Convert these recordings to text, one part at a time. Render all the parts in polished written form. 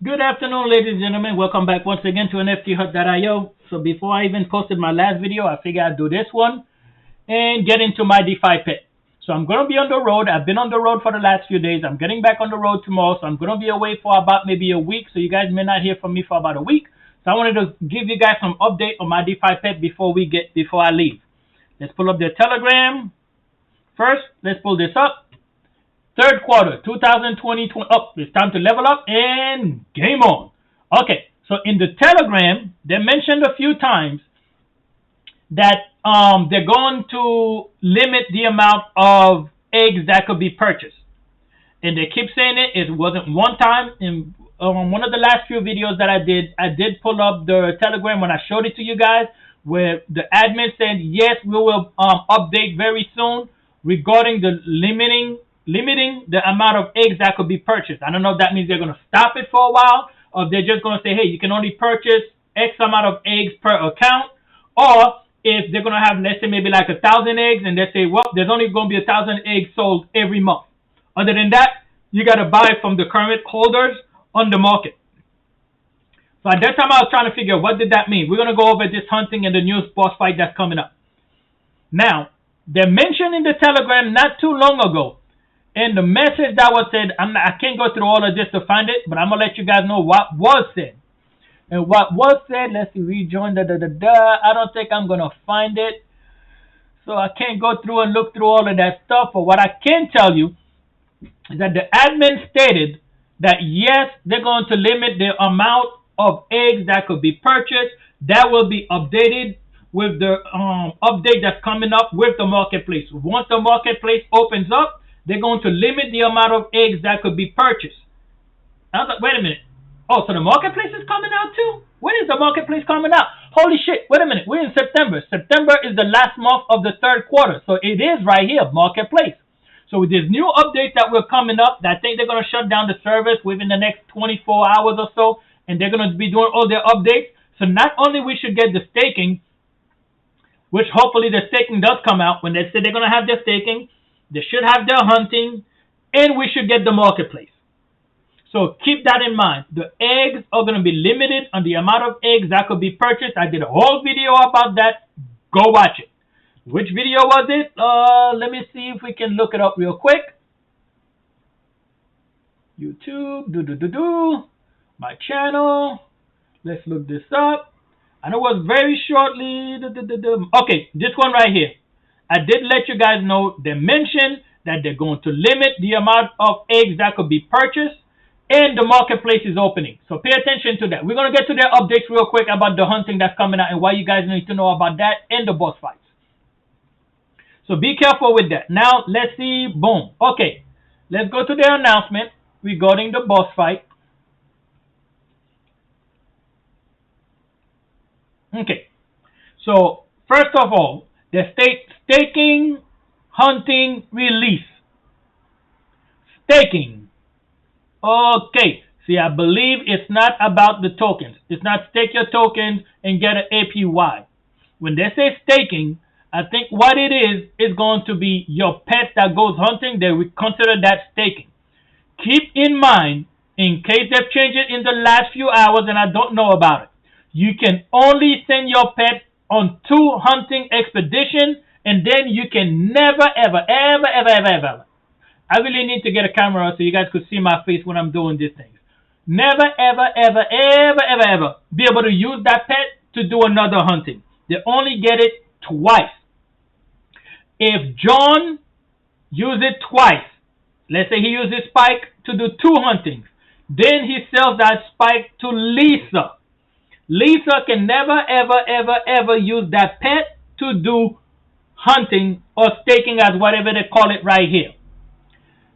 Good afternoon, ladies and gentlemen. Welcome back once again to nfthut.io. So before I even posted my last video, I figured I'd do this one and get into Mydefipet. So I'm going to be on the road. I've been on the road for the last few days. I'm getting back on the road tomorrow, so I'm going to be away for about maybe a week. So you guys may not hear from me for about a week. So I wanted to give you guys some update on Mydefipet before I leave. Let's pull up the Telegram. First, let's pull this up. Third quarter, 2020, it's time to level up and game on. Okay, so in the Telegram, they mentioned a few times that they're going to limit the amount of eggs that could be purchased. And they keep saying it. It wasn't one time. In one of the last few videos that I did pull up the Telegram when I showed it to you guys, where the admin said, yes, we will update very soon regarding the limiting the amount of eggs that could be purchased. I don't know if that means they're going to stop it for a while, or if they're just going to say, hey, you can only purchase X amount of eggs per account, or if they're going to have, let's say, maybe like 1,000 eggs, and they say, well, there's only going to be 1,000 eggs sold every month. Other than that, you got to buy from the current holders on the market. So at that time, I was trying to figure out what did that mean. We're going to go over this hunting and the new boss fight that's coming up. Now, they mentioned in the Telegram not too long ago, and the message that was said, I can't go through all of this to find it, but I'm going to let you guys know what was said. And what was said, let's see, rejoin, I don't think I'm going to find it. So I can't go through and look through all of that stuff. But what I can tell you is that the admin stated that, yes, they're going to limit the amount of eggs that could be purchased. That will be updated with the update that's coming up with the marketplace. Once the marketplace opens up, they're going to limit the amount of eggs that could be purchased. I was like, wait a minute. Oh, so the marketplace is coming out too? When is the marketplace coming out? Holy shit, wait a minute. We're in September. September is the last month of the third quarter. So it is right here, marketplace. So with this new update that we're coming up, I think they're going to shut down the service within the next 24 hours or so. And they're going to be doing all their updates. So not only we should get the staking, which hopefully the staking does come out. When they say they're going to have their staking, they should have their hunting, and we should get the marketplace. So keep that in mind. The eggs are going to be limited on the amount of eggs that could be purchased. I did a whole video about that. Go watch it. Which video was it? Let me see if we can look it up real quick. YouTube, my channel. Let's look this up. I know it was very shortly. Okay, this one right here. I did let you guys know they mentioned that they're going to limit the amount of eggs that could be purchased, and the marketplace is opening. So pay attention to that. We're going to get to their updates real quick about the hunting that's coming out and why you guys need to know about that and the boss fights. So be careful with that. Now, let's see. Boom. Okay, let's go to their announcement regarding the boss fight. Okay, so first of all, the staking, hunting, release. Staking. Okay. See, I believe it's not about the tokens. It's not stake your tokens and get an APY. When they say staking, I think what it is going to be your pet that goes hunting. They would consider that staking. Keep in mind, in case they've changed it in the last few hours and I don't know about it, you can only send your pet on 2 hunting expeditions, and then you can never, ever. I really need to get a camera so you guys could see my face when I'm doing these things. Never, ever be able to use that pet to do another hunting. They only get it twice. If John uses it twice, let's say he uses Spike to do 2 huntings, then he sells that Spike to Lisa. Lisa can never, ever use that pet to do hunting or staking, as whatever they call it right here.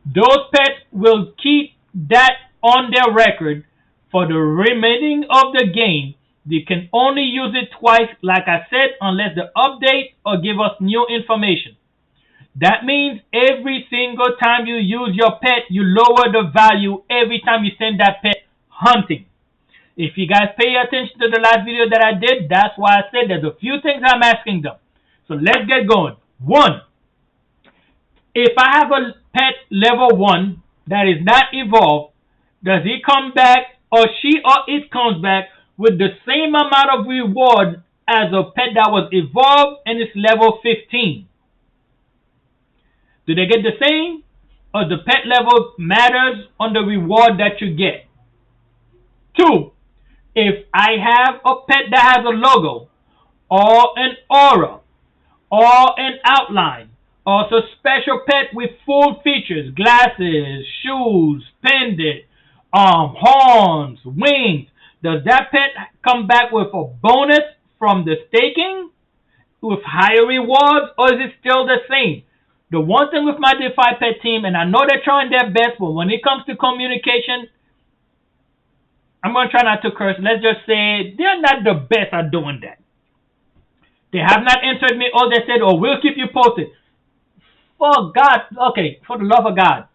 Those pets will keep that on their record for the remaining of the game. They can only use it twice, like I said, unless they update or give us new information. That means every single time you use your pet, you lower the value every time you send that pet hunting. If you guys pay attention to the last video that I did, that's why I said there's a few things I'm asking them. So let's get going. 1, if I have a pet level 1 that is not evolved, does he come back or she or it comes back with the same amount of reward as a pet that was evolved and is level 15. Do they get the same? Or the pet level matters on the reward that you get? 2. If I have a pet that has a logo, or an aura, or an outline, or a special pet with full features, glasses, shoes, pendant, horns, wings, does that pet come back with a bonus from the staking with higher rewards, or is it still the same? The one thing with my Mydefipet team, and I know they're trying their best, but when it comes to communication, I'm going to try not to curse. Let's just say they're not the best at doing that. They have not answered me. All they said, oh, we'll keep you posted. For God, okay, for the love of God.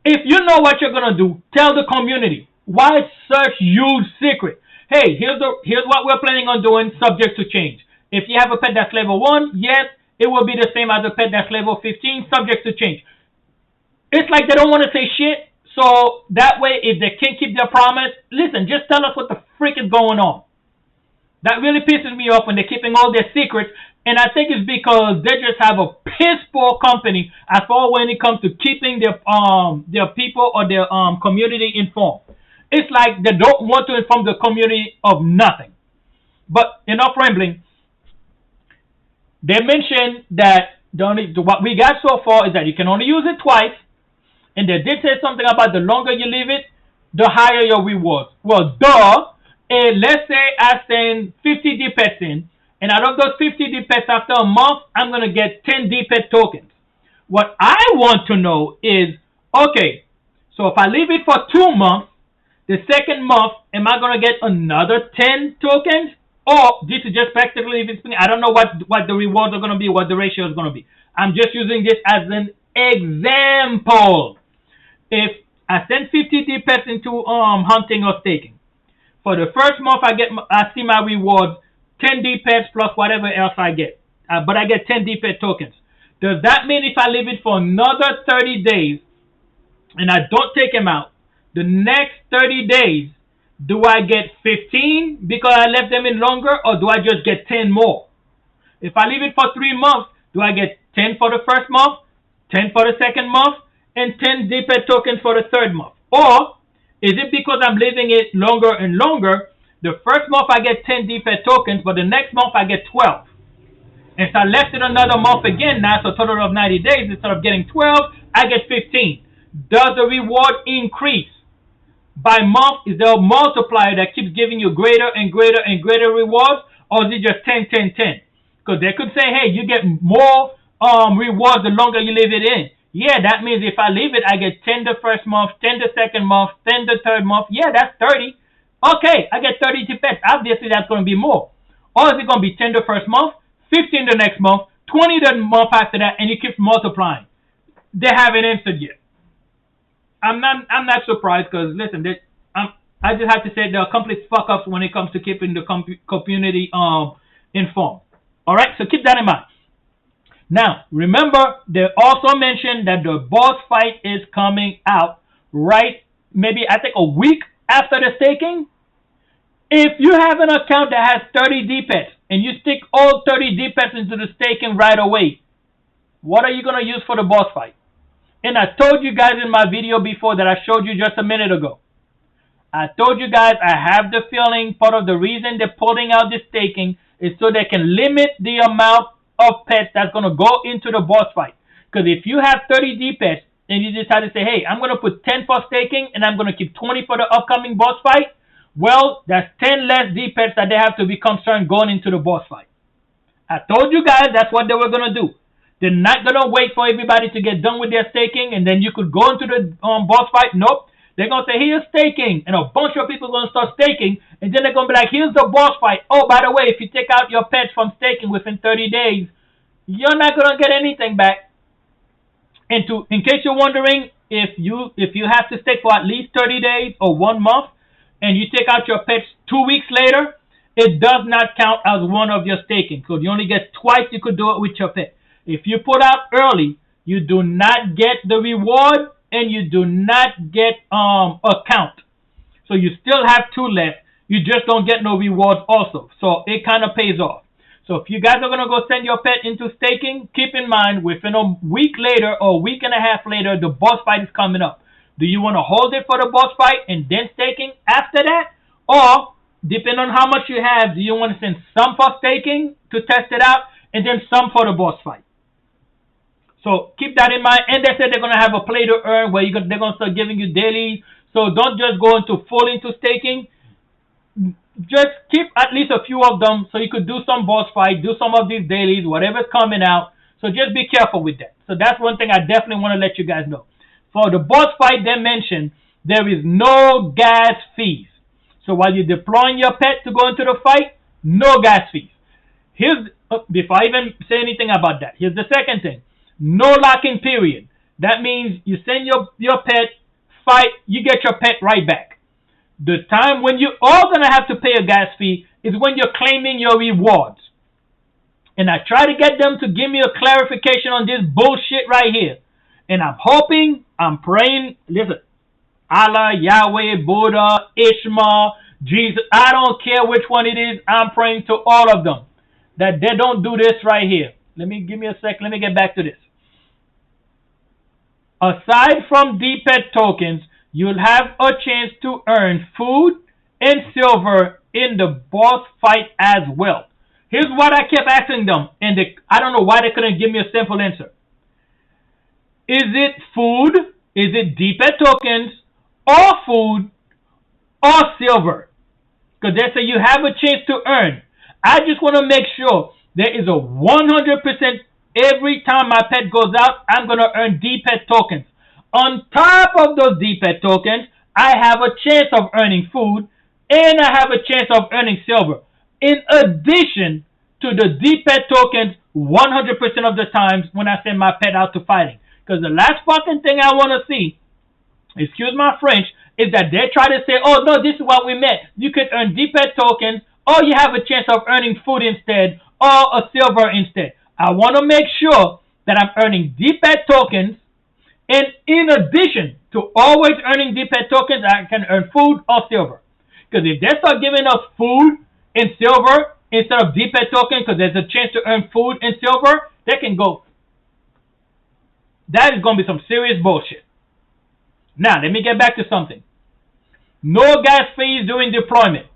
If you know what you're going to do, tell the community. Why such huge secret? Hey, here's what we're planning on doing, subject to change. If you have a pet that's level 1, yes, it will be the same as a pet that's level 15, subject to change. It's like they don't want to say shit, so that way if they can't keep their promise, listen, just tell us what the freak is going on. That really pisses me off when they're keeping all their secrets, and I think it's because they just have a piss-poor company as far when it comes to keeping their people or their community informed. It's like they don't want to inform the community of nothing. But enough rambling. They mentioned that what we got so far is that you can only use it twice, and they did say something about the longer you leave it, the higher your rewards. Well, duh. And let's say I send 50 dpets in, and out of those 50 dpets after a month, I'm going to get 10 dpet tokens. What I want to know is, okay, so if I leave it for 2 months, the second month, am I going to get another 10 tokens? Or this is just practically, I don't know what the rewards are going to be, what the ratio is going to be. I'm just using this as an example. If I send 50 dpets into hunting or staking, for the first month I see my rewards 10 dpets plus whatever else I get, but I get 10 dpet tokens. Does that mean if I leave it for another 30 days and I don't take them out, the next 30 days, do I get 15 because I left them in longer, or do I just get 10 more? If I leave it for 3 months, do I get 10 for the first month, 10 for the second month, and 10 dpet tokens for the third month? Or is it because I'm leaving it longer and longer, the first month I get 10 dpet tokens, but the next month I get 12? And so I left it another month again now, so a total of 90 days, instead of getting 12, I get 15. Does the reward increase? By month, is there a multiplier that keeps giving you greater and greater and greater rewards, or is it just 10, 10, 10? Because they could say, hey, you get more rewards the longer you leave it in. Yeah, that means if I leave it, I get 10 the first month, 10 the second month, 10 the third month. Yeah, that's 30. Okay, I get 30 dpets. Obviously, that's going to be more. Or is it going to be 10 the first month, 15 the next month, 20 the month after that, and you keep multiplying? They haven't answered yet. I'm not surprised because, listen, I just have to say they're complete fuck-ups when it comes to keeping the community informed. All right, so keep that in mind. Now, remember, they also mentioned that the boss fight is coming out maybe I think a week after the staking. If you have an account that has 30 dpets and you stick all 30 dpets into the staking right away, what are you going to use for the boss fight? And I told you guys in my video before that I showed you just a minute ago. I told you guys I have the feeling part of the reason they're pulling out the staking is so they can limit the amount of pets that's going to go into the boss fight. Because if you have 30 dpets and you decide to say, hey, I'm going to put 10 for staking and I'm going to keep 20 for the upcoming boss fight, well, that's 10 less dpets that they have to be concerned going into the boss fight. I told you guys that's what they were going to do. They're not going to wait for everybody to get done with their staking and then you could go into the boss fight. Nope. They're going to say, here's staking. And a bunch of people are going to start staking. And then they're going to be like, here's the boss fight. Oh, by the way, if you take out your pets from staking within 30 days, you're not going to get anything back. And in case you're wondering, if you have to stake for at least 30 days or 1 month, and you take out your pets 2 weeks later, it does not count as one of your staking. So you only get twice you could do it with your pet. If you put out early, you do not get the reward and you do not get a count. So you still have 2 left. You just don't get no rewards also. So it kind of pays off. So if you guys are going to go send your pet into staking, keep in mind within a week later or a week and a half later, the boss fight is coming up. Do you want to hold it for the boss fight and then staking after that? Or, depending on how much you have, do you want to send some for staking to test it out and then some for the boss fight? So keep that in mind. And they said they're going to have a Playtoearn where they're going to start giving you daily. So don't just go full into staking. Just keep at least a few of them so you could do some boss fight, do some of these dailies, whatever's coming out. So just be careful with that. So that's one thing I definitely want to let you guys know. For the boss fight they mentioned, there is no gas fees. So while you're deploying your pet to go into the fight, no gas fees. Before I even say anything about that, here's the second thing. No lock-in period. That means you send your pet, fight, you get your pet right back. The time when you're all going to have to pay a gas fee is when you're claiming your rewards. And I try to get them to give me a clarification on this bullshit right here. And I'm hoping, I'm praying, listen, Allah, Yahweh, Buddha, Ishma, Jesus, I don't care which one it is, I'm praying to all of them that they don't do this right here. Give me a sec, let me get back to this. Aside from dpet tokens, you'll have a chance to earn food and silver in the boss fight as well. Here's what I kept asking them, and I don't know why they couldn't give me a simple answer. Is it food? Is it dpet tokens? Or food? Or silver? Because they say you have a chance to earn. I just want to make sure there is a 100% every time my pet goes out, I'm going to earn dpet tokens. On top of those dpet tokens, I have a chance of earning food and I have a chance of earning silver. In addition to the dpet tokens 100% of the times when I send my pet out to fighting. Because the last fucking thing I want to see, excuse my French, is that they try to say, oh no, this is what we meant. You could earn dpet tokens or you have a chance of earning food instead or a silver instead. I want to make sure that I'm earning dpet tokens, and in addition to always earning dpet tokens, I can earn food or silver. Because if they start giving us food and silver instead of dpet tokens, because there's a chance to earn food and silver, they can go. That is going to be some serious bullshit. Now, let me get back to something. No gas fees during deployment.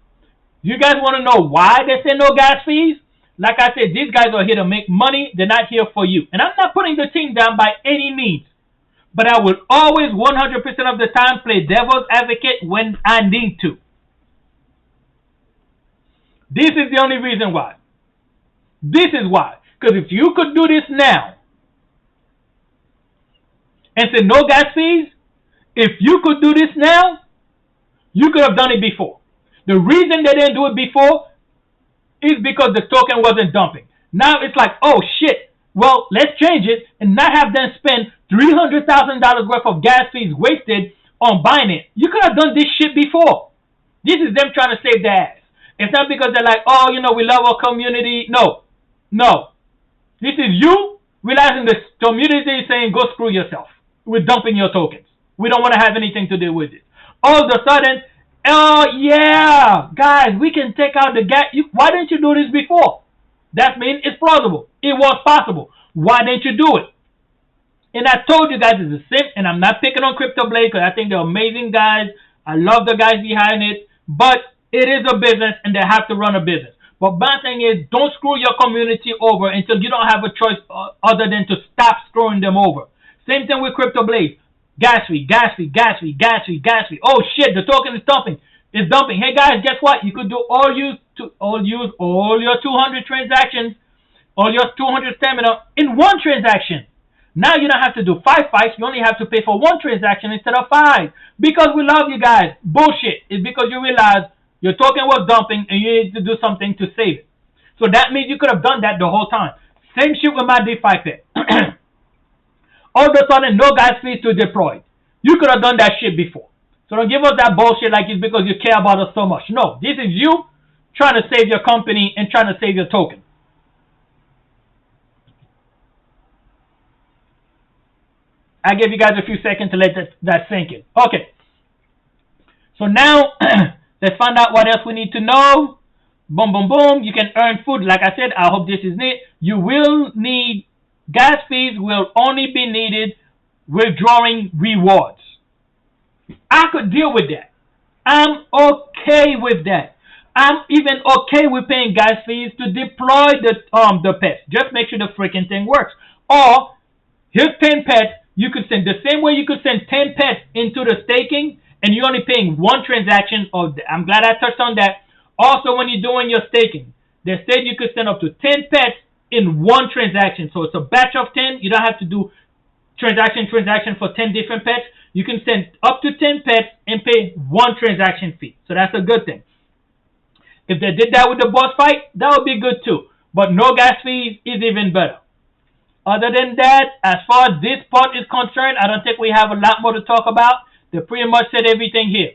You guys want to know why they say no gas fees? Like I said, these guys are here to make money. They're not here for you. And I'm not putting the team down by any means. But I will always 100% of the time play devil's advocate when I need to. This is the only reason why. This is why. Because if you could do this now and say no gas fees, if you could do this now, you could have done it before. The reason they didn't do it before is because the token wasn't dumping. Now it's like, oh shit, well, let's change it and not have them spend $300,000 worth of gas fees wasted on buying it. You could have done this shit before. This is them trying to save their ass. It's not because they're like, oh, we love our community. No. This is you realizing the community is saying, go screw yourself. We're dumping your tokens. We don't want to have anything to do with it. All of a sudden, oh yeah, guys, we can take out the gas. Why didn't you do this before? That means it's plausible. It was possible. Why didn't you do it? And I told you guys it's a sip, and I'm not picking on CryptoBlade because I think they're amazing guys. I love the guys behind it, but it is a business, and they have to run a business. But my thing is, don't screw your community over until you don't have a choice other than to stop screwing them over. Same thing with CryptoBlade. Gas fee. Oh shit, the token is dumping. It's dumping. Hey guys, guess what? You could do all your 200 transactions, all your 200 stamina in one transaction. Now you don't have to do 5 fights. You only have to pay for 1 transaction instead of 5. Because we love you guys. Bullshit. It's because you realize your token was dumping and you need to do something to save it. So that means you could have done that the whole time. Same shit with Mydefipet. All of a sudden, no gas fees to deploy. You could have done that shit before. So don't give us that bullshit like it's because you care about us so much. No, this is you trying to save your company and trying to save your token. I gave you guys a few seconds to let that sink in. Okay. So now, let's find out what else we need to know. Boom, boom, boom. You can earn food. Like I said, I hope this is neat. You will need gas fees will only be needed withdrawing rewards. I could deal with that. I'm okay with that. I'm even okay with paying gas fees to deploy the pets. Just make sure the freaking thing works. Or here's 10 pets. You could send the same way you could send 10 pets into the staking, and you're only paying one transaction. I'm glad I touched on that. Also, when you're doing your staking, they said you could send up to 10 pets in one transaction. So it's a batch of 10. You don't have to do transaction for 10 different pets. You can send up to 10 pets and pay one transaction fee. So that's a good thing. If they did that with the boss fight, that would be good too. But no gas fees is even better. Other than that, as far as this part is concerned, I don't think we have a lot more to talk about. They pretty much said everything here.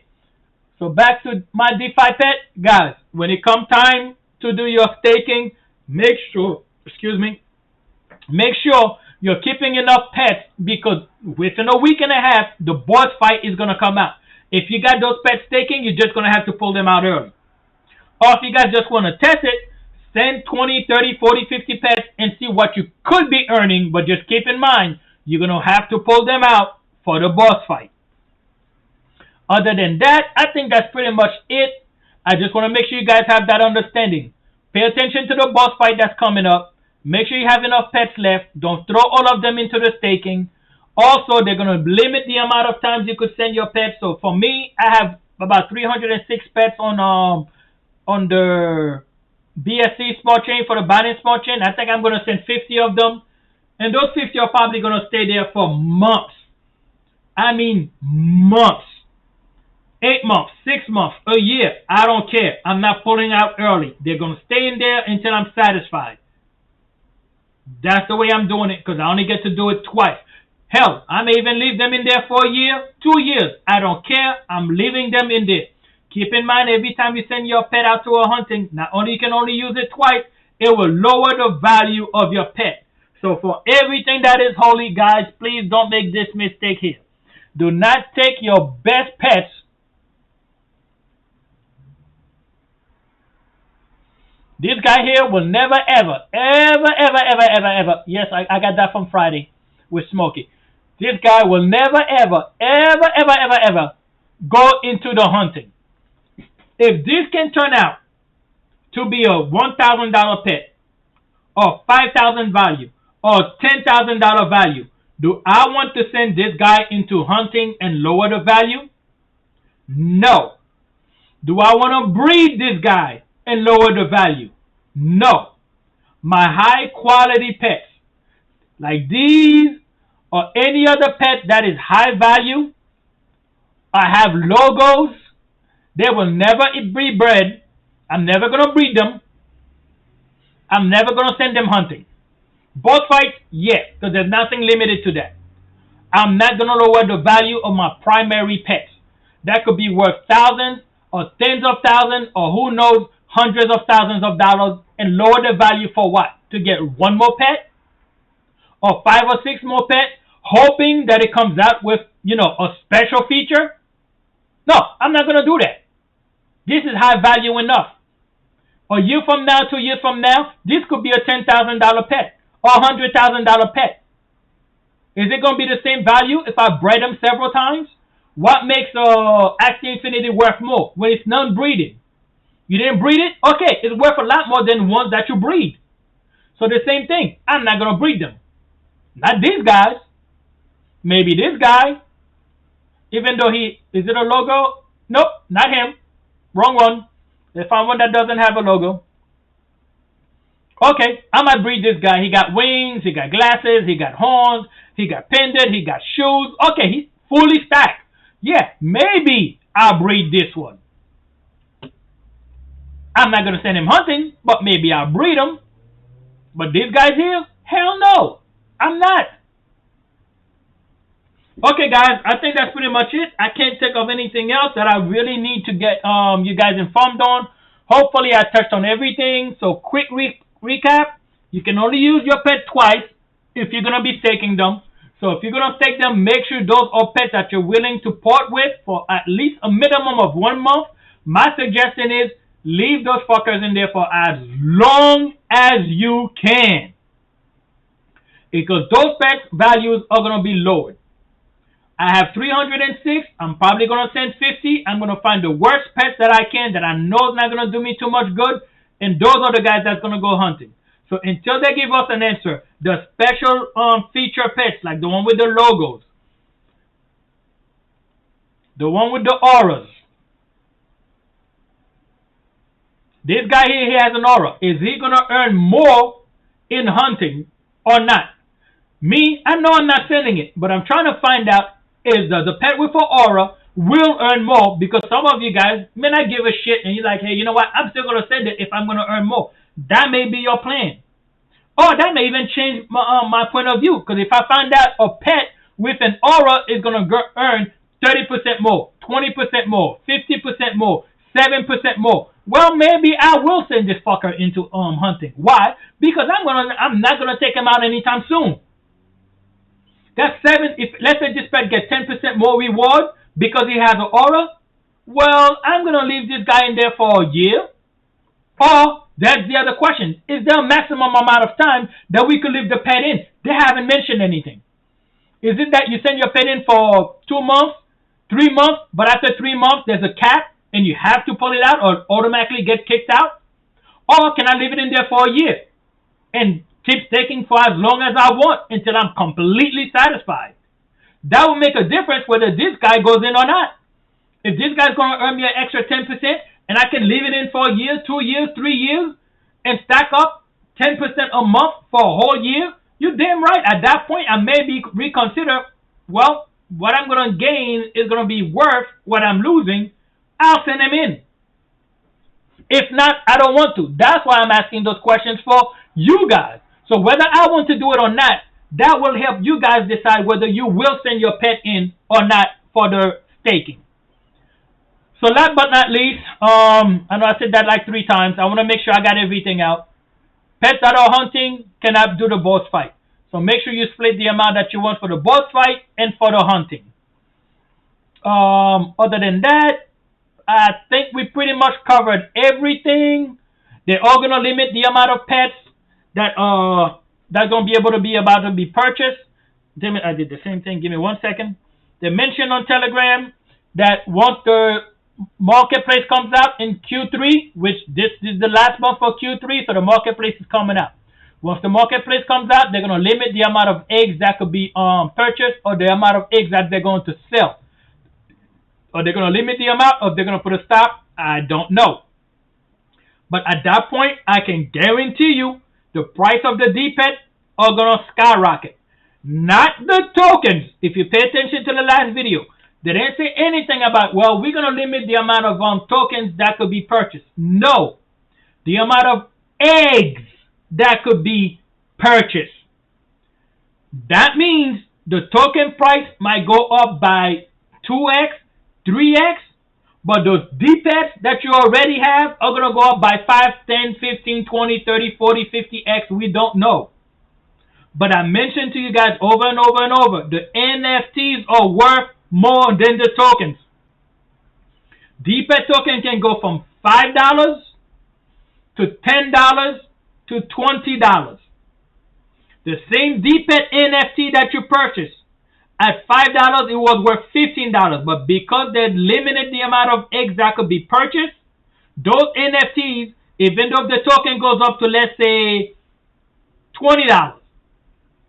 So back to Mydefipet, guys. When it comes time to do your staking, make sure you're keeping enough pets, because within a week and a half, the boss fight is going to come out. If you got those pets staking, you're just going to have to pull them out early. Or if you guys just want to test it, send 20, 30, 40, 50 pets and see what you could be earning. But just keep in mind, you're going to have to pull them out for the boss fight. Other than that, I think that's pretty much it. I just want to make sure you guys have that understanding. Pay attention to the boss fight that's coming up. Make sure you have enough pets left. Don't throw all of them into the staking. Also, they're going to limit the amount of times you could send your pets. So for me, I have about 306 pets on the BSC smart chain, for the Binance smart chain. I think I'm going to send 50 of them. And those 50 are probably going to stay there for months. I mean months. 8 months, 6 months, a year. I don't care. I'm not pulling out early. They're going to stay in there until I'm satisfied. That's the way I'm doing it, because I only get to do it twice. Hell, I may even leave them in there for a year, 2 years. I don't care. I'm leaving them in there. Keep in mind, every time you send your pet out to a hunting, not only you can only use it twice, it will lower the value of your pet. So for everything that is holy, guys, please don't make this mistake here. Do not take your best pets . This guy here will never, ever, yes, I got that from Friday with Smokey. This guy will never, ever go into the hunting. If this can turn out to be a $1,000 pet, or $5,000 value, or $10,000 value, do I want to send this guy into hunting and lower the value? No. Do I want to breed this guy and lower the value? No. My high quality pets, like these or any other pet that is high value, I have logos, they will never be bred. I'm never going to breed them. I'm never going to send them hunting. Boss fights, yes, because there's nothing limited to that. I'm not going to lower the value of my primary pets. That could be worth thousands or tens of thousands, or who knows, hundreds of thousands of dollars, and lower the value for what? To get one more pet? Or 5 or 6 more pets, hoping that it comes out with, a special feature? No, I'm not going to do that. This is high value enough. A year from now, 2 years from now, this could be a $10,000 pet or $100,000 pet. Is it going to be the same value if I bred them several times? What makes Axie Infinity worth more when it's non-breeding? You didn't breed it? Okay, it's worth a lot more than ones that you breed. So the same thing. I'm not going to breed them. Not these guys. Maybe this guy. Even though is it a logo? Nope, not him. Wrong one. They found one that doesn't have a logo. Okay, I might breed this guy. He got wings, he got glasses, he got horns, he got pendant, he got shoes. Okay, he's fully stacked. Yeah, maybe I'll breed this one. I'm not going to send him hunting, but maybe I'll breed him. But these guys here? Hell no. I'm not. Okay, guys, I think that's pretty much it. I can't think of anything else that I really need to get you guys informed on. Hopefully, I touched on everything. So, quick recap. You can only use your pet twice if you're going to be staking them. So if you're gonna take them, make sure those are pets that you're willing to part with for at least a minimum of 1 month. My suggestion is leave those fuckers in there for as long as you can, because those pets values are gonna be lowered. I have 306. I'm probably gonna send 50. I'm gonna find the worst pets that I can that I know is not gonna do me too much good, and those are the guys that's gonna go hunting. So until they give us an answer, the special feature pets, like the one with the logos, the one with the auras. This guy here, he has an aura. Is he gonna earn more in hunting or not? Me, I know I'm not sending it, but I'm trying to find out is the pet with an aura will earn more, because some of you guys may not give a shit and you're like, hey, you know what? I'm still gonna send it if I'm gonna earn more. That may be your plan. Or that may even change my point of view. Because if I find out a pet with an aura is going to earn 30% more, 20% more, 50% more, 7% more, well, maybe I will send this fucker into hunting. Why? Because I'm not gonna take him out anytime soon. That's 7. If let's say this pet gets 10% more reward because he has an aura, well, I'm gonna leave this guy in there for a year. Or that's the other question. Is there a maximum amount of time that we could leave the pet in? They haven't mentioned anything. Is it that you send your pet in for 2 months, 3 months, but after 3 months there's a cap and you have to pull it out or automatically get kicked out? Or can I leave it in there for a year and keep staking for as long as I want until I'm completely satisfied? That will make a difference whether this guy goes in or not. If this guy's going to earn me an extra 10%, and I can leave it in for a year, 2 years, 3 years, and stack up 10% a month for a whole year, you're damn right. At that point, I may be reconsider, well, what I'm going to gain is going to be worth what I'm losing. I'll send him in. If not, I don't want to. That's why I'm asking those questions for you guys. So whether I want to do it or not, that will help you guys decide whether you will send your pet in or not for the staking. So last but not least, I know I said that like 3 times. I want to make sure I got everything out. Pets that are hunting cannot do the boss fight. So make sure you split the amount that you want for the boss fight and for the hunting. Other than that, I think we pretty much covered everything. They're all going to limit the amount of pets that that's going to be able to be purchased. Damn it, I did the same thing. Give me 1 second. They mentioned on Telegram that once the marketplace comes out in Q3, which this is the last month for Q3, so the marketplace is coming out. Once the marketplace comes out, they're going to limit the amount of eggs that could be purchased, or the amount of eggs that they're going to sell. Or they're going to limit the amount, or they're going to put a stop. I don't know. But at that point, I can guarantee you the price of the dpet are going to skyrocket. Not the tokens. If you pay attention to the last video, they didn't say anything about, well, we're going to limit the amount of tokens that could be purchased. No. The amount of eggs that could be purchased. That means the token price might go up by 2x, 3x, but those dpets that you already have are going to go up by 5, 10, 15, 20, 30, 40, 50x. We don't know. But I mentioned to you guys over and over and over, the NFTs are worth more than the tokens. dpet token can go from $5 to $10 to $20. The same dpet NFT that you purchased at $5, it was worth $15. But because they limited the amount of eggs that could be purchased, those NFTs, even though the token goes up to, let's say, $20,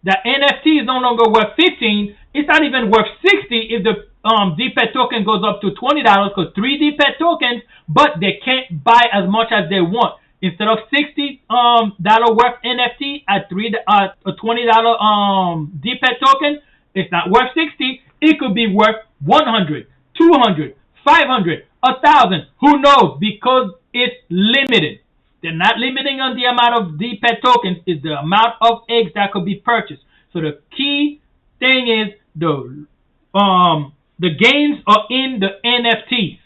the NFT is no longer worth $15. It's not even worth $60 if the dpet token goes up to $20, because 3 dpet tokens, but they can't buy as much as they want. Instead of $60 worth NFT at a $20 dpet token, it's not worth $60. It could be worth $100, $200, $500, $1,000. Who knows? Because it's limited. They're not limiting on the amount of dpet tokens. It's the amount of eggs that could be purchased. So the key thing is the gains are in the NFTs.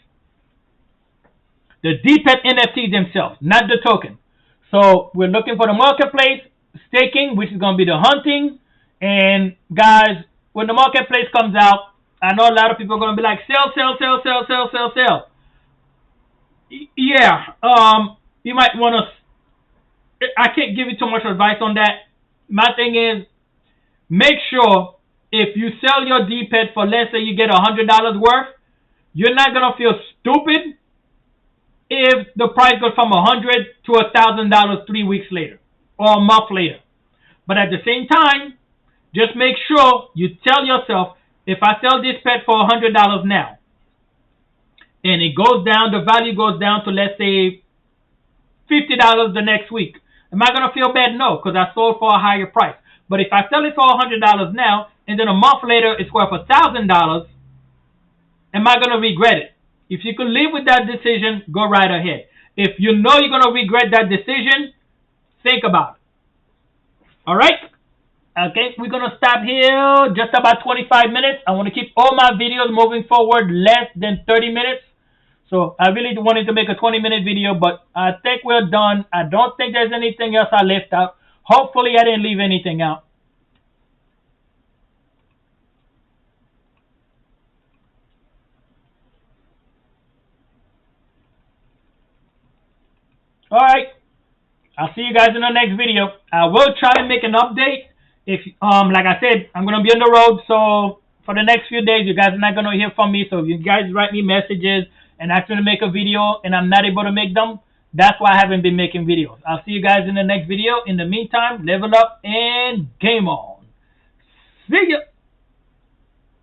The dpet NFTs themselves, not the token. So we're looking for the marketplace, staking, which is going to be the hunting. And guys, when the marketplace comes out, I know a lot of people are going to be like, sell, sell, sell, sell, sell, sell, sell. Yeah, you might want to, I can't give you too much advice on that. My thing is, make sure if you sell your dpet for, let's say you get $100 worth, you're not going to feel stupid if the price goes from $100 to $1,000 3 weeks later or a month later. But at the same time, just make sure you tell yourself, if I sell this pet for $100 now, and it goes down, the value goes down to, let's say, $50 the next week, am I going to feel bad? No, because I sold for a higher price. But if I sell it for $100 now, and then a month later it's worth $1,000, am I going to regret it? If you can live with that decision, go right ahead. If you know you're going to regret that decision, think about it. All right? Okay, we're going to stop here just about 25 minutes. I want to keep all my videos moving forward less than 30 minutes. So I really wanted to make a 20-minute video, but I think we're done. I don't think there's anything else I left out. Hopefully I didn't leave anything out. All right. I'll see you guys in the next video. I will try to make an update. If like I said, I'm gonna be on the road, so for the next few days, you guys are not gonna hear from me. So if you guys write me messages and ask me to make a video, and I'm not able to make them, that's why I haven't been making videos. I'll see you guys in the next video. In the meantime, level up and game on. See ya.